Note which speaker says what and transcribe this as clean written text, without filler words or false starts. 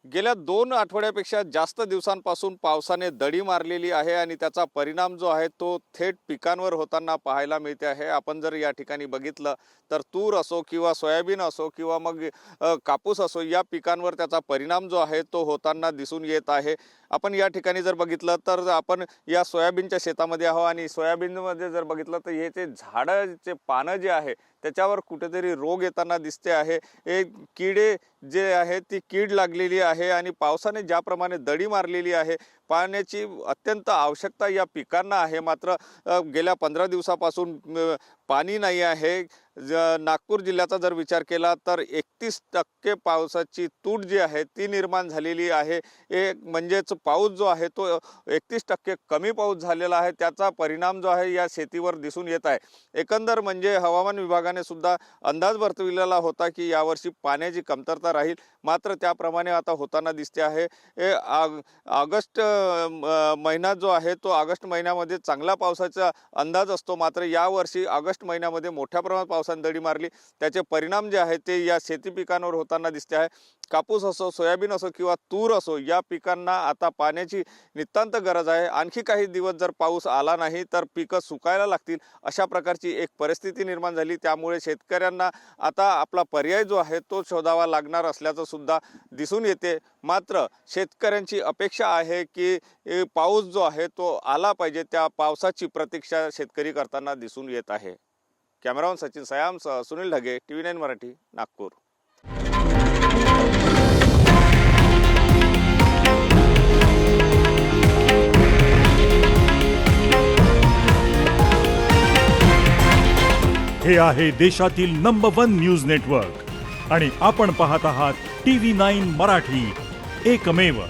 Speaker 1: गेल्या 2 आठवड्यापेक्षा जास्त दिवसांपासून पावसाने दडी मारलेली आहे आणि त्याचा परिणाम जो आहे तो थेट पिकांवर होताना पाहायला मिळते आहे। आपण जर या ठिकाणी बघितलं तर तूर असो किंवा सोयाबीन असो किंवा मग कापूस असो, या पिकांवर त्याचा परिणाम जो आहे तो होताना दिसून येत आहे। आपण या ठिकाणी जर बघितलं तर आपण या सोयाबीनच्या शेतामध्ये आहोत आणि सोयाबीनमध्ये जर बघितलं तर हे जे झाडाचे पानं जे आहे त्याच्यावर कुठेतरी रोग येताना दिसते आहे। हे किडे जे आहे ती कीड लागलेली आहे आणि पावसाने ज्याप्रमाणे दडी मारलेली आहे, पाण्याची अत्यंत आवश्यकता या पिकांना आहे, मात्र गेल्या 15 दिवसापासून पाणी नाही आहे। नागपूर जिल्ह्याचा जर विचार केला तर 31% पावसाची तूट जी आहे ती निर्माण झालेली आहे। एक म्हणजेच पाऊस जो आहे तो 31% कमी पाऊस झालेला आहे, त्याचा परिणाम जो आहे या शेतीवर दिसून येत आहे। एकंदर म्हणजे हवामान विभागाने सुद्धा अंदाज वर्तविलेला होता की यावर्षी पाण्याची कमतरता राहील, मात्र त्याप्रमाणे आता होताना दिसते आहे। ऑगस्ट महिना जो आहे तो ऑगस्ट महिन्यामध्ये चांगला पावसाचा अंदाज असतो, मात्र यावर्षी ऑगस्ट महिन्यामध्ये मोठ्या प्रमाणात पावसाने दडी मारली, त्याचे परिणाम जे आहे ते या शेती पिकांवर होताना दिसते आहे। कापूस असो, सोयाबीन असो किंवा तूर असो, या पिकांना आता पाण्याची नितांत गरज आहे। आणखी काही दिवस जर पाऊस आला नाही तर पिकं सुकायला लागतील, अशा प्रकारची एक परिस्थिती निर्माण झाली। त्यामुळे शेतकऱ्यांना आता आपला पर्याय जो आहे तो शोधावा लागणार असल्याचं सुद्धा दिसून येते। मात्र शेतकऱ्यांची अपेक्षा आहे की पाऊस जो आहे तो आला पाहिजे, त्या पावसाची प्रतीक्षा शेतकरी करताना दिसून येत आहे। कॅमेरामन सचिन सयामसह सुनील ढगे, TV9 मराठी, नागपूर।
Speaker 2: हे आहे देशातील नंबर 1 न्यूज नेटवर्क आणि आपण पाहत आहात TV9 मराठी, एकमेव।